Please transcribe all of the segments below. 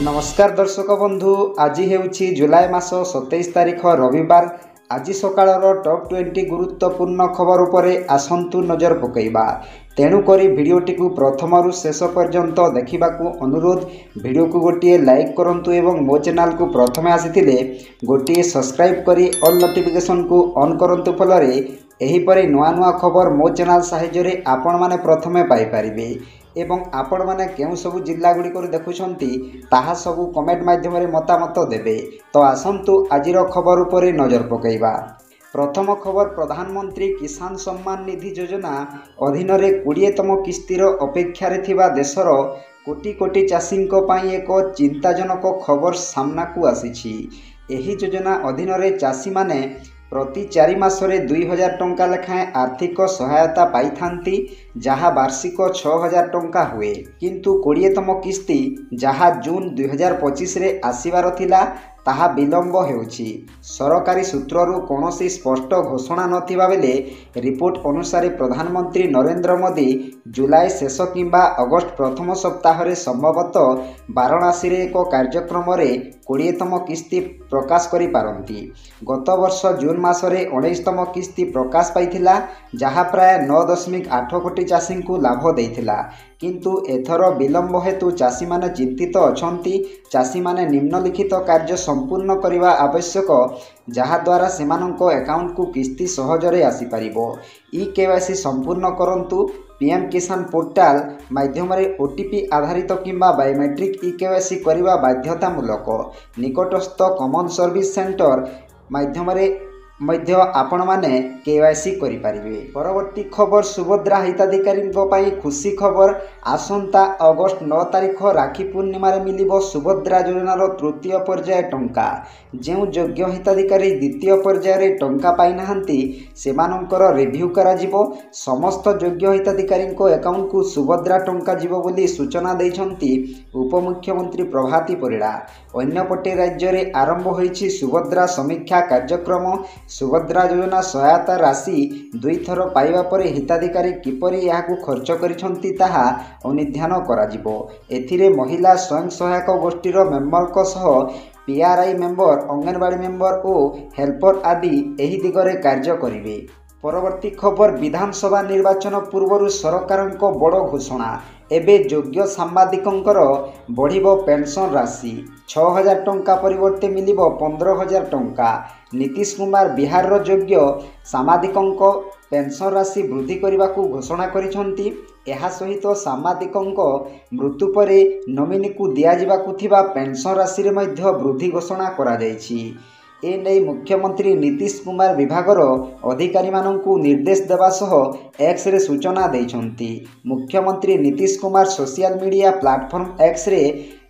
नमस्कार दर्शक बंधु, आज हेउछि जुलाई मास 27 तारिख रविवार। आज सकाळर टॉप 20 गुरुत्वपूर्ण खबर उपरे आसंतु नजर पकईबा। तेणुकरी भिडियोटी को प्रथम शेष पर्यंत देखा अनुरोध। भिडियो को गोटे लाइक करंतु एवं मो चैनल को प्रथमे आसीथिले गोटे सब्सक्राइब करी ऑल नोटिफिकेशन को ऑन करंतु, फलरे एहीपरि नुआ नुआ खबर मो चैनल साहाय्य आपण माने प्रथमे पाई परिबे। एवं आपण माने केउ सबु जिल्ला गुडी को देखुछंती ताहा सबु कमेंट माध्यम रे मतामत देबे। तो आसंतु आजिर खबर उपरे नजर पकईबा। प्रथम खबर, प्रधानमंत्री किसान सम्मान निधि योजना अधीन 20तम किस्तिर अपेक्षारे थिबा देशर कोटी कोटी चाषींको पाई एक चिंताजनक खबर सामना को आसीछि। एही योजना अधीन चाषी माने प्रति 4 मासरे 2000 टंका लेखाएं आर्थिक सहायता पाई थांती, जहाँ वार्षिक 6000 टंका हुए। किंतु 20तम किस्ती जहाँ जून 2025 रे आसीबार थिला ताहा विलंब हेउछि। सरकारी सूत्ररू कोनोसी स्पष्ट घोषणा नथिबा बेले रिपोर्ट अनुसार प्रधानमंत्री नरेंद्र मोदी जुलाई शेष किंबा अगस्त प्रथम सप्ताह रे संभवतः वाराणसी रे एक कार्यक्रम रे 20तम किस्ती प्रकाश करि पारंती। गत वर्ष जून मासरे 19तम किस्ती प्रकाश पाइथिला, जहाँ प्राय 9.8 कोटी चाषी को लाभ देइथिला। किंतु एथर विलंब हेतु चाषी माने चिंतित अछंती। चाषी माने निम्नलिखित कार्य संपूर्ण करने आवश्यक, जहा द्वारा सेमानंको अकाउंट को किस्ती सहजरे आसी परिबो। केवाईसी संपूर्ण करंतु। पीएम किसान पोर्टाल माध्यम ओटीपी आधारित किंबा बायोमेट्रिक केवाईसी करने बाध्यतामूलक। निकटस्थ कॉमन सर्विस सेंटर माध्यम मध्य आपण माने केवाईसी करि परिबे। परवर्ती खबर, सुभद्रा हिताधिकारी खुशी खबर। आसंता अगस्त 9 तारिख राखी पूर्णिमा रे मिलिबो सुभद्रा योजनार तृतीय पर्याय टंका। जो योग्य हिताधिकारी द्वितीय पर्याय रे टंका पाई नाहंती सेमानंकर रिव्यू करा जिवो। समस्त योग्य हिताधिकारी अकाउंट को सुभद्रा टंका जिवो बोली सूचना दैछंती उपमुख्यमंत्री प्रभाती परिड़ा। अन्यपटे राज्य रे आरंभ होईछि सुभद्रा समीक्षा कार्यक्रम। सुभद्रा योजना सहायता राशि 2 थर पाइबा परे हिताधिकारी किपरि याकू खर्च करिसंती ताहा अनुध्यान कराजिबो। एथिरे महिला स्वयं सहायक गोष्ठीर मेंबरक सह पीआरआई मेंबर, अंगनवाड़ी मेंबर और हेल्पर आदि एही दिगरे कार्य करिवे। परवर्ती खबर, विधानसभा निर्वाचन पूर्व सरकारको बड़ घोषणा। एबे योग्य सांबादिकंकर बढ़िबो पेंशन राशि। 6000 टंका परिवर्ते मिलिबो 15000 टंका। नीतीश कुमार बिहार रो योग्य सांबादिकंक पेंशन राशि वृद्धि करने को घोषणा करिसंती। एहा सहित सांबादिकंक मृत्यु परे नोमिनी को दियाजिबाकु थिबा पेंशन राशि रे मध्य वृद्धि घोषणा करा जायछि। एने मुख्यमंत्री नीतीश कुमार विभागर अधिकारी माननकु निर्देश देवा सह एक्स रे सूचना दैछंती। मुख्यमंत्री Nitish Kumar social media platform X रे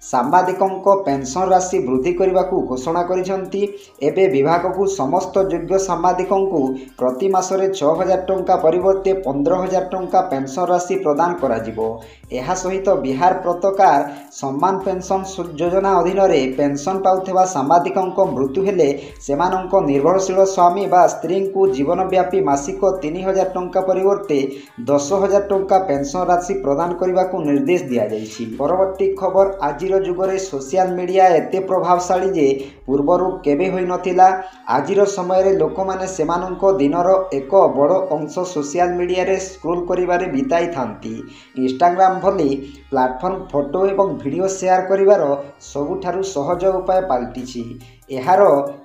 सांबादिकंक पेंशन राशि वृद्धि करने को घोषणा करिसंती। एबे विभाग को समस्त योग्य सांबादिकंकु प्रति मासरे 6000 टंका परिवर्ते 15000 टंका पेंशन राशि प्रदान करा जिवो। एहा सहित बिहार पत्रकार सम्मान पेंशन योजना अधीन रे पेंशन पाउथेबा सांबादिकंक मृत्यु हेले सेमानंक निर्भरशील स्वामी बा स्त्री को जीवनव्यापी मासिक 3000 टंका परिवर्ते 10000 टंका पेंशन राशि प्रदान करने को निर्देश दिया जायछि। परवर्ती खबर, आजिर जुगरे सोशल मीडिया एते प्रभावशाली जे पूर्वरु केबे होई नथिला। आजिर समय रे लोक माने सेमानंको दिनर एक बड़ अंश सोशल मीडिया रे स्क्रोल करिबारे बिताई थांती। इंस्टाग्राम भली प्लेटफॉर्म फोटो एवं वीडियो शेयर करिवार सबुठारु सहज उपाय पाल्टिछि। एहार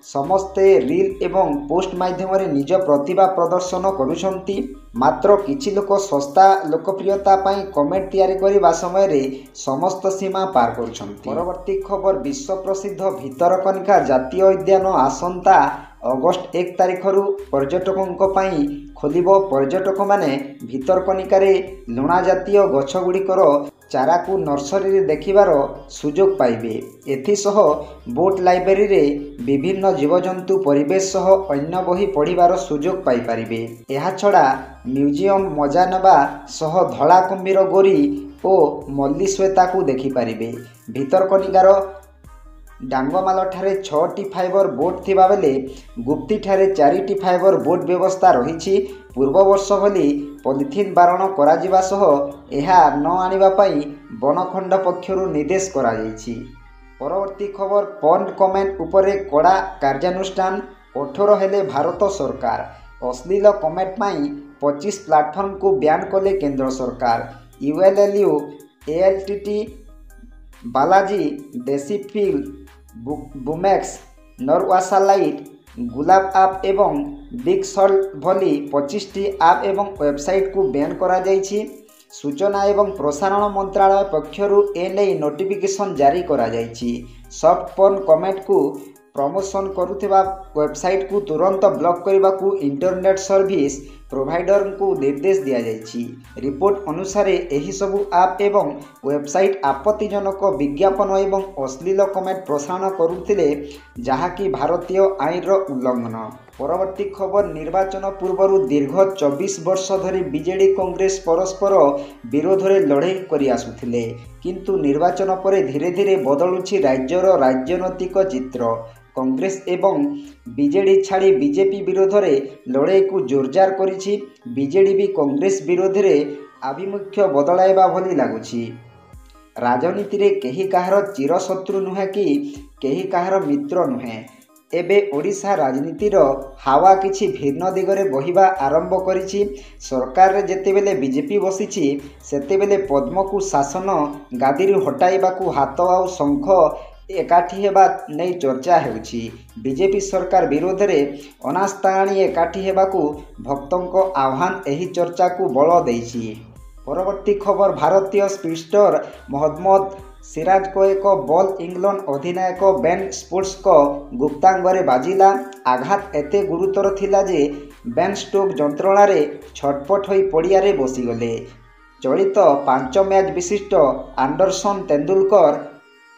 समस्ते रील एवं पोस्ट माध्यम रे निज प्रतिभा प्रदर्शन करुछंती। मात्र किछि लोक सस्ता लोकप्रियता पाई कमेंट तैयारी करबा समय रे समस्त सीमा पार करुछंती। परवर्ती खबर, विश्व प्रसिद्ध भितरकनिका जातीय उद्यान आसंता अगस्त 1 तारिखरु पर्यटकों पाई खोलिबो। पर्यटक माने भितरकनिकार लुणा जातीय गछ गुड़िकर चारा को नर्सरी रे देखिबार सुजोग पाइबे। एथिसह बोट लाइब्रेरी रे विभिन्न जीवजंतु परिवेश सह अन्य बही पढ़िबार सुजोग पाई परिबे। एहा छड़ा म्यूजियम मजा नेबा सह धला कुंभीर गोरी और मल्ली श्वेता को देखि परिबे। भितरकनिकार डांगमाल ठारे 6टी फाइबर बोट थिबा बेले गुप्ती ठारे 4टी फाइबर बोट व्यवस्था रही। पूर्व वर्ष भली पॉलिथिन बारण करा सह एहा न आनिबा पई बनखंड पक्षरु निर्देश करा जायछि। ପରବର୍ତ୍ତୀ ଖବର ପର୍ଣ୍ଣ କମେଣ୍ଟ ଉପରେ କଡ଼ା କାର୍ଯ୍ୟାନୁଷ୍ଠାନ 18 ହେଲେ ଭାରତ ସରକାର। ଅଶ୍ଳୀଳ କମେଣ୍ଟ ପାଇଁ 25 ପ୍ଲାଟଫର୍ମକୁ ବ୍ୟାନ୍ କଲେ କେନ୍ଦ୍ର ସରକାର। ULLU, ALTT, ବାଲାଜୀ, ଦେଶୀ ଫିଲ୍, ବୁମେକ୍ସ, ନରୱାସାଲାଇଟ୍, ଗୁଲାବ ଆପ୍ ଏବଂ ବିଗ୍ ସଲ୍ଟ ଭଳି 25ଟି ଆପ୍ ଏବଂ ୱେବସାଇଟ୍କୁ ବ୍ୟାନ୍ କରାଯାଇଛି। ସୂଚନା ଏବଂ ପ୍ରସାରଣ ମନ୍ତ୍ରାଳୟ ପକ୍ଷରୁ ଏନେଇ ନୋଟିଫିକେସନ୍ ଜାରି କରାଯାଇଛି। ସଫ୍ଟ ପର୍ଣ୍ଣ କମେଣ୍ଟକୁ ପ୍ରମୋସନ୍ କରୁଥିବା ୱେବସାଇଟ୍କୁ ତୁରନ୍ତ ବ୍ଲକ୍ କରିବାକୁ ଇଣ୍ଟରନେଟ୍ ସର୍ଭିସ୍ ପ୍ରୋଭାଇଡରଙ୍କୁ ନିର୍ଦ୍ଦେଶ ଦିଆଯାଇଛି। ରିପୋର୍ଟ ଅନୁସାରେ ଏହିସବୁ ଆପ୍ ଏବଂ ୱେବସାଇଟ୍ ଆପତ୍ତିଜନକ ବିଜ୍ଞାପନ ଏବଂ ଅଶ୍ଳୀଳ କମେଣ୍ଟ ପ୍ରସାରଣ କରୁଥିଲେ, ଯାହାକି ଭାରତୀୟ ଆଇନର ଉଲ୍ଲଂଘନ। ପରବର୍ତ୍ତୀ ଖବର ନିର୍ବାଚନ ପୂର୍ବରୁ ଦୀର୍ଘ 24 ବର୍ଷ ଧରି ବିଜେଡି କଂଗ୍ରେସ ପରସ୍ପର ବିରୋଧରେ ଲଢ଼େଇ କରିଆସୁଥିଲେ, କିନ୍ତୁ ନିର୍ବାଚନ ପରେ ଧୀରେ ଧୀରେ ବଦଳୁଛି ରାଜ୍ୟର ରାଜନୈତିକ ଚିତ୍ର। କଂଗ୍ରେସ ଏବଂ ବିଜେଡି ଛାଡ଼ି ବିଜେପି ବିରୋଧରେ ଲଢ଼େଇକୁ ଜୋରଦାର କରିଛି। ବିଜେଡି ବି କଂଗ୍ରେସ ବିରୋଧରେ ଆଭିମୁଖ୍ୟ ବଦଳାଇବା ଭଳି ଲାଗୁଛି। ରାଜନୀତିରେ କେହି କାହାର ଚିରଶତ୍ରୁ ନୁହେଁ କି କେହି କାହାର ମିତ୍ର ନୁହେଁ। ଏବେ ଓଡ଼ିଶା ରାଜନୀତିର ହାୱା କିଛି ଭିନ୍ନ ଦିଗରେ ବହିବା ଆରମ୍ଭ କରିଛି। ସରକାରରେ ଯେତେବେଳେ ବିଜେପି ବସିଛି, ସେତେବେଳେ ପଦ୍ମକୁ ଶାସନ ଗାଦିରୁ ହଟାଇବାକୁ ହାତ ଆଉ ଶଙ୍ଖ ଏକାଠି ହେବା ନେଇ ଚର୍ଚ୍ଚା ହେଉଛି। ବିଜେପି ସରକାର ବିରୋଧରେ ଅନାସ୍ଥା ଆଣି ଏକାଠି ହେବାକୁ ଭକ୍ତଙ୍କ ଆହ୍ୱାନ ଏହି ଚର୍ଚ୍ଚାକୁ ବଳ ଦେଇଛି। ପରବର୍ତ୍ତୀ ଖବର ଭାରତୀୟ ସ୍ପିନର ମହମ୍ମଦ ସିରାଜଙ୍କ ଏକ ବଲ୍ ଇଂଲଣ୍ଡ ଅଧିନାୟକ ବେନ୍ ଷ୍ଟୋକ୍ସଙ୍କ ଗୁପ୍ତାଙ୍ଗରେ ବାଜିଲା। ଆଘାତ ଏତେ ଗୁରୁତର ଥିଲା ଯେ ବେନ୍ ଷ୍ଟୋକ୍ସ ଯନ୍ତ୍ରଣାରେ ଛଟପଟ ହୋଇ ପଡ଼ିଆରେ ବସିଗଲେ। ଚଳିତ 5 ମ୍ୟାଚ୍ ବିଶିଷ୍ଟ ଆଣ୍ଡରସନ୍ ତେନ୍ଦୁଲକର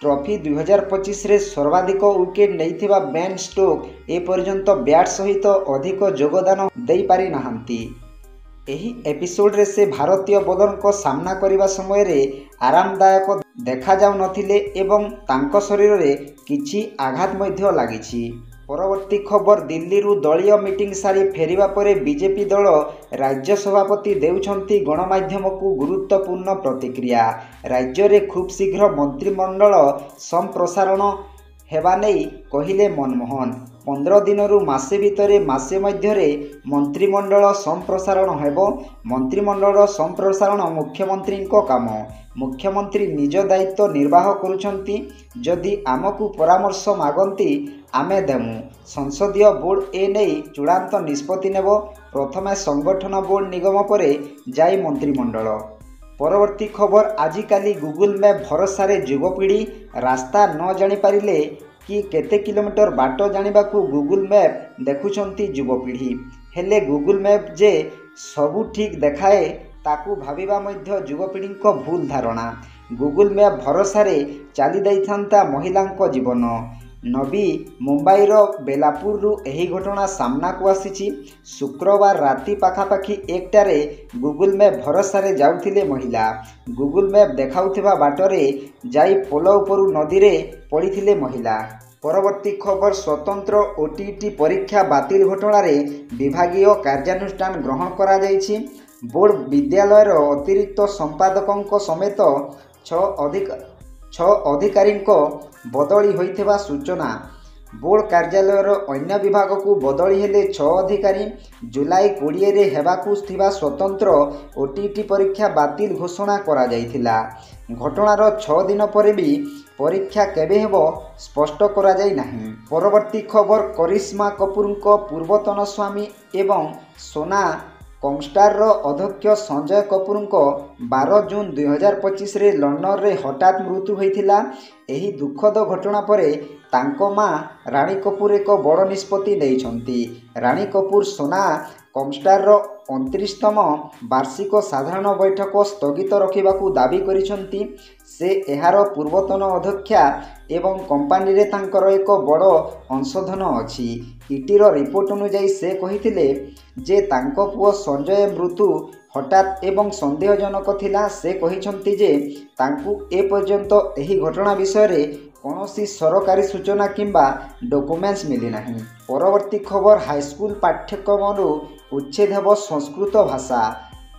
ଟ୍ରଫି 2025ରେ ସର୍ବାଧିକ ୱିକେଟ୍ ନେଇଥିବା ବେନ୍ ଷ୍ଟୋକ୍ସ ଏପର୍ଯ୍ୟନ୍ତ ବ୍ୟାଟ୍ ସହିତ ଅଧିକ ଯୋଗଦାନ ଦେଇପାରିନାହାନ୍ତି। ଏହି ଏପିସୋଡରେ ସେ ଭାରତୀୟ ବୋଲରଙ୍କ ସାମ୍ନା କରିବା ସମୟରେ ଆରାମଦାୟକ ଦେଖାଯାଉନଥିଲେ ଏବଂ ତାଙ୍କ ଶରୀରରେ କିଛି ଆଘାତ ମଧ୍ୟ ଲାଗିଛି। ପରବର୍ତ୍ତୀ ଖବର ଦିଲ୍ଲୀରୁ ଦଳୀୟ ମିଟିଂ ସାରି ଫେରିବା ପରେ ବିଜେପି ଦଳ ରାଜ୍ୟ ସଭାପତି ଦେଉଛନ୍ତି ଗଣମାଧ୍ୟମକୁ ଗୁରୁତ୍ୱପୂର୍ଣ୍ଣ ପ୍ରତିକ୍ରିୟା। ରାଜ୍ୟରେ ଖୁବ୍ ଶୀଘ୍ର ମନ୍ତ୍ରିମଣ୍ଡଳ ସମ୍ପ୍ରସାରଣ ହେବା ନେଇ କହିଲେ ମନମୋହନ। 15 ଦିନରୁ ମାସେ ଭିତରେ ମାସେ ମଧ୍ୟରେ ମନ୍ତ୍ରିମଣ୍ଡଳ ସମ୍ପ୍ରସାରଣ ହେବ। ମନ୍ତ୍ରିମଣ୍ଡଳ ସମ୍ପ୍ରସାରଣ ମୁଖ୍ୟମନ୍ତ୍ରୀଙ୍କ କାମ। ମୁଖ୍ୟମନ୍ତ୍ରୀ ନିଜ ଦାୟିତ୍ୱ ନିର୍ବାହ କରୁଛନ୍ତି। ଯଦି ଆମକୁ ପରାମର୍ଶ ମାଗନ୍ତି ଆମେ ଦେମୁ। ସଂସଦୀୟ ବୋର୍ଡ ଏ ନେଇ ଚୂଡ଼ାନ୍ତ ନିଷ୍ପତ୍ତି ନେବ। ପ୍ରଥମେ ସଂଗଠନ ବୋର୍ଡ ନିଗମ ପରେ ଯାଇ ମନ୍ତ୍ରିମଣ୍ଡଳ। ପରବର୍ତ୍ତୀ ଖବର ଆଜିକାଲି ଗୁଗୁଲ ମ୍ୟାପ୍ ଭରସାରେ ଯୁବପିଢ଼ି। ରାସ୍ତା ନ ଜାଣିପାରିଲେ କି କେତେ କିଲୋମିଟର ବାଟ ଜାଣିବାକୁ ଗୁଗୁଲ ମ୍ୟାପ୍ ଦେଖୁଛନ୍ତି ଯୁବପିଢ଼ି। ହେଲେ ଗୁଗୁଲ ମ୍ୟାପ୍ ଯେ ସବୁ ଠିକ୍ ଦେଖାଏ ତାକୁ ଭାବିବା ମଧ୍ୟ ଯୁବପିଢ଼ିଙ୍କ ଭୁଲ ଧାରଣା। ଗୁଗୁଲ ମ୍ୟାପ୍ ଭରସାରେ ଚାଲିଯାଇଥାନ୍ତା ମହିଳାଙ୍କ ଜୀବନ। ନବୀ ମୁମ୍ବାଇର ବେଲାପୁରରୁ ଏହି ଘଟଣା ସାମ୍ନାକୁ ଆସିଛି। ଶୁକ୍ରବାର ରାତି ପାଖାପାଖି 1ଟାରେ ଗୁଗୁଲ ମ୍ୟାପ୍ ଭରସାରେ ଯାଉଥିଲେ ମହିଳା। ଗୁଗୁଲ ମ୍ୟାପ୍ ଦେଖାଉଥିବା ବାଟରେ ଯାଇ ପୋଲ ଉପରୁ ନଦୀରେ ପଡ଼ିଥିଲେ ମହିଳା। ପରବର୍ତ୍ତୀ ଖବର ସ୍ୱତନ୍ତ୍ର OTT ପରୀକ୍ଷା ବାତିଲ ଘଟଣାରେ ବିଭାଗୀୟ କାର୍ଯ୍ୟାନୁଷ୍ଠାନ ଗ୍ରହଣ କରାଯାଇଛି। ବୋର୍ଡ ବିଦ୍ୟାଳୟର ଅତିରିକ୍ତ ସମ୍ପାଦକଙ୍କ ସମେତ 6 ଅଧିକାରୀଙ୍କ ବଦଳି ହୋଇଥିବା ସୂଚନା। ବୋର୍ଡ କାର୍ଯ୍ୟାଳୟର ଅନ୍ୟ ବିଭାଗକୁ ବଦଳି ହେଲେ 6 ଅଧିକାରୀ। ଜୁଲାଇ 20ରେ ହେବାକୁ ଥିବା ସ୍ୱତନ୍ତ୍ର OTT ପରୀକ୍ଷା ବାତିଲ ଘୋଷଣା କରାଯାଇଥିଲା। ଘଟଣାର 6 ଦିନ ପରେ ବି ପରୀକ୍ଷା କେବେ ହେବ ସ୍ପଷ୍ଟ କରାଯାଇ ନାହିଁ। ପରବର୍ତ୍ତୀ ଖବର କରିଶ୍ମା କପୁରଙ୍କ ପୂର୍ବତନ ସ୍ୱାମୀ ଏବଂ ସୋନା କଙ୍ଗଷ୍ଟାରର ଅଧ୍ୟକ୍ଷ ସଞ୍ଜୟ କପୁରଙ୍କ 12 ଜୁନ୍ 2025ରେ ଲଣ୍ଡନରେ ହଠାତ୍ ମୃତ୍ୟୁ ହୋଇଥିଲା। ଏହି ଦୁଃଖଦ ଘଟଣା ପରେ ତାଙ୍କ ମା ରାଣୀ କପୁର ଏକ ବଡ଼ ନିଷ୍ପତ୍ତି ନେଇଛନ୍ତି। ରାଣୀ କପୁର ସୋନା କଙ୍ଗଷ୍ଟାରର 29ତମ ବାର୍ଷିକ ସାଧାରଣ ବୈଠକ ସ୍ଥଗିତ ରଖିବାକୁ ଦାବି କରିଛନ୍ତି। ସେ ଏହାର ପୂର୍ବତନ ଅଧ୍ୟକ୍ଷା ଏବଂ କମ୍ପାନୀରେ ତାଙ୍କର ଏକ ବଡ଼ ଅଂଶଧନ ଅଛି। ଇଟିର ରିପୋର୍ଟ ଅନୁଯାୟୀ ସେ କହିଥିଲେ ଯେ ତାଙ୍କ ପୁଅ ସଞ୍ଜୟ ମୃତ୍ୟୁ ହଠାତ୍ ଏବଂ ସନ୍ଦେହଜନକ ଥିଲା। ସେ କହିଛନ୍ତି ଯେ ତାଙ୍କୁ ଏପର୍ଯ୍ୟନ୍ତ ଏହି ଘଟଣା ବିଷୟରେ କୌଣସି ସରକାରୀ ସୂଚନା କିମ୍ବା ଡକୁମେଣ୍ଟସ୍ ମିଳିନାହିଁ। ପରବର୍ତ୍ତୀ ଖବର ହାଇସ୍କୁଲ ପାଠ୍ୟକ୍ରମରୁ ଉଚ୍ଛେଦ ହେବ ସଂସ୍କୃତ ଭାଷା।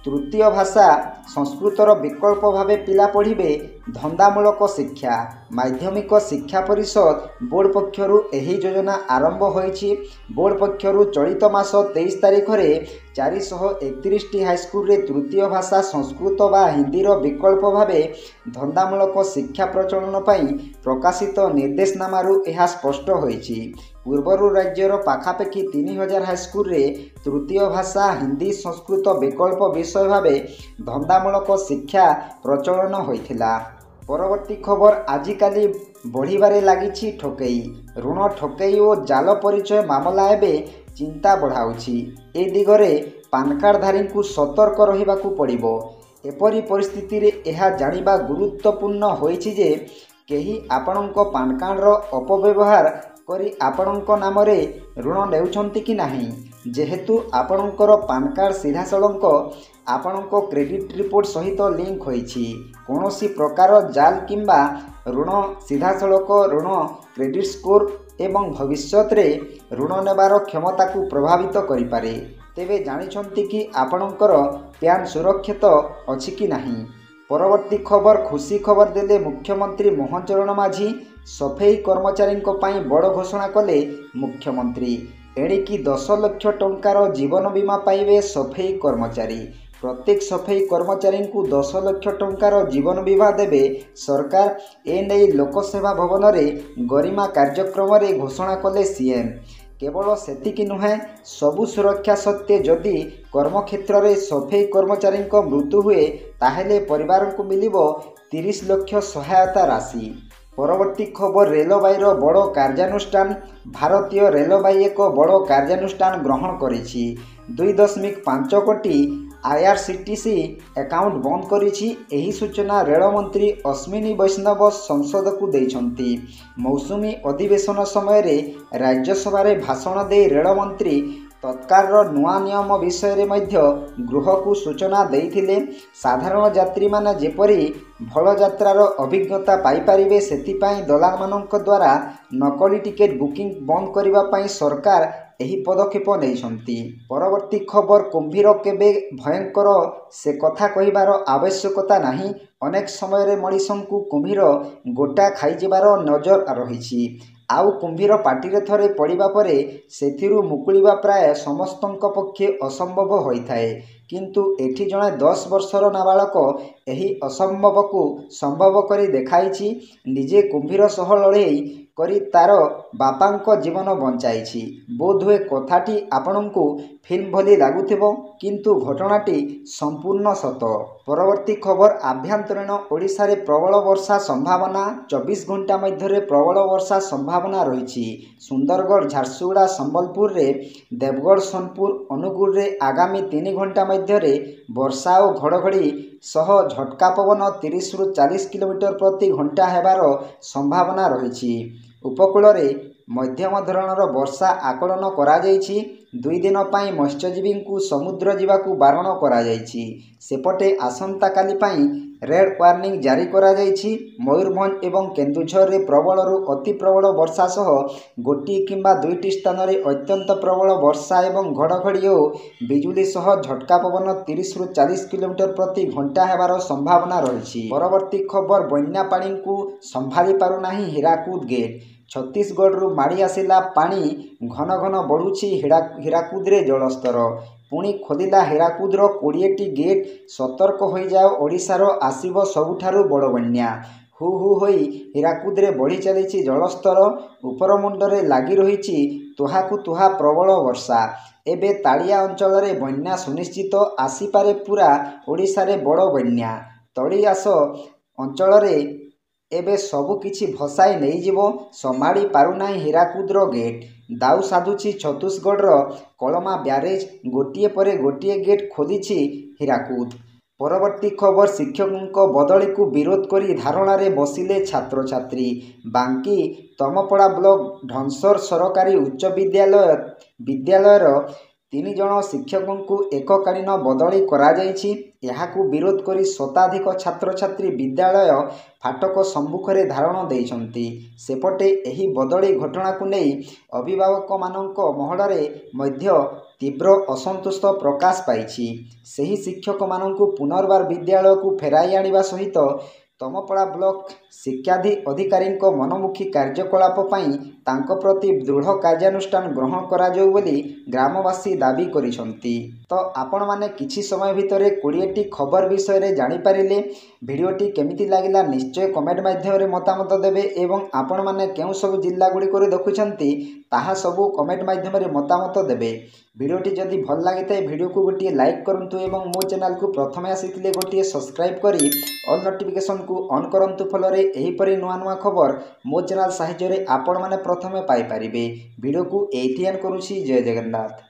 तृतीय भाषा संस्कृतर विकल्प भावे पिला पढ़िबे धंदामूलक शिक्षा माध्यमिक शिक्षा परिषद बोर्ड पक्षरु एही योजना आरंभ होईछि। बोर्ड पक्षरु चलित मास 23 तारिख रे 431 हाईस्कूल रे तृतीय भाषा संस्कृत बा हिंदी रो विकल्प भावे धंदामूलक शिक्षा प्रचलन पई प्रकाशित निर्देशनामारू यह स्पष्ट होईछि। पूर्वरु राज्यर पाखापाखि 3000 हाईस्कूल रे तृतीय भाषा हिंदी संस्कृत विकल्प विषय भावे धंदामूलक शिक्षा प्रचलन होइथिला। परवर्ती खबर आजिकाली बढ़िबारे लागिछि ठकेई ऋण ठकेई और जाल परिचय मामला एबे चिंता बढ़ाउछि। ए दिगरे पान कार्डधारी को सतर्क रहिबाकू पड़िबो। एपरी परिस्थिति रे एहा जानिबा गुरुत्वपूर्ण होइछि जे केही आपणक पान कार्डर अपव्यवहार करी आपणक नाम रे ऋण नेउछंती कि नाही। जेहेतु आपणकर पान कार्ड सीधा सलंक आपणक क्रेडिट रिपोर्ट सहित लिंक होइछि कोनोसी प्रकार जाल किंबा ऋण सीधा सलक ऋण क्रेडिट स्कोर एवं भविष्यत रे ऋण नेबार क्षमता को प्रभावित करि पारे। तेबे जानिछंती कि आपणकर प्यान सुरक्षित अछि कि नाही। परवर्ती खबर खुशी खबर देले मुख्यमंत्री मोहन चरण माझी सफेई कर्मचारी पई बड़ घोषणा कले मुख्यमंत्री। एणिकी 10 लाख टंकार जीवन बीमा पाइबे सफेई कर्मचारी। प्रत्येक सफेई कर्मचारी को 10 लाख टंकार जीवन बीमा देवे सरकार। एने लोकसेवा भवन रे गरिमा कार्यक्रम रे घोषणा कले सीएम। केवल सेतिकी नुहे सबु सुरक्षा सत्वे जदि कर्मक्षेत्र रे सफेई कर्मचारी मृत्यु हुए ताहेले परिवार को मिलिबो 30 लाख सहायता राशि। परवर्ती खबर रेलवाईर बड़ कार्यानुष्ठान भारतीय रेलवाई एक बड़ कार्यानुष्ठान ग्रहण करिछि। 2.5 कोटी आईआरसीटीसी अकाउंट बंद करिछि। एही सूचना रेलमंत्री अश्विनी वैष्णव संसद को देइछंती। मौसुमी अधिवेशन समय रे राज्यसभा रे भाषण दे रेलमंत्री तत्काल नुआ नियम विषय रे मध्य गृह को सूचना देइथिले। साधारण यात्री माने जेपरी भल यात्रार अभिज्ञता पाई पारिबे सेतिपाई दलाल मानक द्वारा नकली टिकेट बुकिंग बंद करिबा पाई सरकार एही पदक्षेप नेइछंती। परवर्ती खबर कुंभीर केबे भयंकर से कथा कहिबार आवश्यकता नाही। अनेक समय रे मणिषंकु कुंभीर गोटा खाई जिबार नजर रहिछि। आउ कुंभीर पाटिरे थरे पड़िबा परे सेथिरु मुकुलिबा प्राय समस्तंक पक्षे असंभव होइथाए। किंतु एठी जणे 10 वर्षर नाबालक एही असंभव को संभव करी देखाइछि। निजे कुंभीर सह लड़ेई करी तार बापांक जीवन बंचाइछि। बोधहुए कथाटी आपणଙ୍କୁ फिल्म भली लागुथिबो किंतु घटनाटी संपूर्ण सत। परवर्ती खबर आभ्यंतरीण ओडिशा रे प्रबल वर्षा संभावना 24 घंटा मध्य प्रबल वर्षा संभावना रही। सुंदरगढ़ झारसुगुड़ा संबलपुर रे देवगढ़ सोनपुर अनुगुल रे आगामी 3 घंटा मध्य वर्षा और घड़घड़ी सह झटका पवन 30 रु 40 किलोमीटर प्रति घंटा हेबार संभावना रही। उपकूल रे मध्यम धरणर वर्षा आकलन करा जायछि। 2 दिन पाई मत्स्यजीवी को समुद्र जीवाकू बारण करा जायछि। सेपटे आसंता काली पाई रेड वार्निंग जारी करा जायछि। मयूरभंज एवं केन्दुझर रे प्रबल रु अति प्रबल वर्षा सह गोटी किंबा 2टी स्थान रे अत्यंत प्रबल वर्षा एवं घड़घड़ी और बिजुली सह झटका पवन 30 रु 40 किलोमीटर प्रति घंटा हेबार संभावना रही। परवर्ती खबर बन्या पानी को संभाली पारु नाही हीराकुद गेट। छत्तीसगढ़ रु माड़ी आसिला पानी घन घन बढ़ुछि हीराकुद रे जलस्तर। पुणी खोलिला हीराकुदर 20टी गेट। सतर्क हो जाओ ओडिशार आसीबो सबुठारु बड़ बन्या। हु हु होई हीराकुद रे बढ़ी चलीछि जलस्तर। उपरमुंडरे लागी रहिछि तुहाकु तुहा प्रबल वर्षा। एबे तालिया अंचल रे बन्या सुनिश्चित आसीपारे पूरा ओडिशा रे बड़ बन्या। तळी आस अंचल रे एबे सबु किछि भसाई नहीं जीवो समाड़ी पारुनाई हीराकुदर गेट। दाऊ साधुछि छत्तीसगढ़ कलमा ब्यारेज। गोटिए परे गोटिए गेट खोलिछि हीराकुद। परवर्ती खबर शिक्षकों बदली को विरोध करी धारणा रे बसिले छात्र छात्री। बांकी तमपड़ा ब्लॉक ढंसर सरकारी उच्च विद्यालयर 3 जन शिक्षकों को एककालीन बदली करा जायछि। एहाकू विरोध करी शताधिक छात्र छात्री विद्यालय फाटक सम्मुखरे धारण देइछंती। सेपटे एही बदली घटना को नहीं अभिभावक मानक महल रे मध्य तीव्र असंतोष प्रकाश पाई। ସେହି ଶିକ୍ଷକମାନଙ୍କୁ ପୁନର୍ବାର ବିଦ୍ୟାଳୟକୁ ଫେରାଇ ଆଣିବା ସହିତ ତମପଡ଼ା ବ୍ଲକ ଶିକ୍ଷାଧି ଅଧିକାରୀଙ୍କ ମନମୁଖୀ କାର୍ଯ୍ୟକଳାପ ପାଇଁ ତାଙ୍କ ପ୍ରତି ଦୃଢ଼ କାର୍ଯ୍ୟାନୁଷ୍ଠାନ ଗ୍ରହଣ କରାଯାଉ ବୋଲି ଗ୍ରାମବାସୀ ଦାବି କରିଛନ୍ତି। ତ ଆପଣମାନେ କିଛି ସମୟ ଭିତରେ 20ଟି ଖବର ବିଷୟରେ ଜାଣିପାରିଲେ। ଭିଡ଼ିଓଟି କେମିତି ଲାଗିଲା ନିଶ୍ଚୟ କମେଣ୍ଟ ମାଧ୍ୟମରେ ମତାମତ ଦେବେ ଏବଂ ଆପଣମାନେ କେଉଁ ସବୁ ଜିଲ୍ଲା ଗୁଡ଼ିକରୁ ଦେଖୁଛନ୍ତି ତାହା ସବୁ କମେଣ୍ଟ ମାଧ୍ୟମରେ ମତାମତ ଦେବେ। ଭିଡ଼ିଓଟି ଯଦି ଭଲ ଲାଗିଥାଏ ଭିଡ଼ିଓକୁ ଗୋଟିଏ ଲାଇକ୍ କରନ୍ତୁ ଏବଂ ମୋ ଚ୍ୟାନେଲକୁ ପ୍ରଥମେ ଆସିଥିଲେ ଗୋଟିଏ ସବସ୍କ୍ରାଇବ୍ କରି ଅଲ୍ ନୋଟିଫିକେସନକୁ ଅନ୍ କରନ୍ତୁ। ଫଳରେ ଏହିପରି ନୂଆ ନୂଆ ଖବର ମୋ ଚ୍ୟାନେଲ ସାହାଯ୍ୟରେ ଆପଣମାନେ ପ୍ରଥମେ ପାଇପାରିବେ। ଭିଡ଼ିଓକୁ ଏଇଠି ଏଣ୍ଡ କରୁଛି। ଜୟ ଜଗନ୍ନାଥ।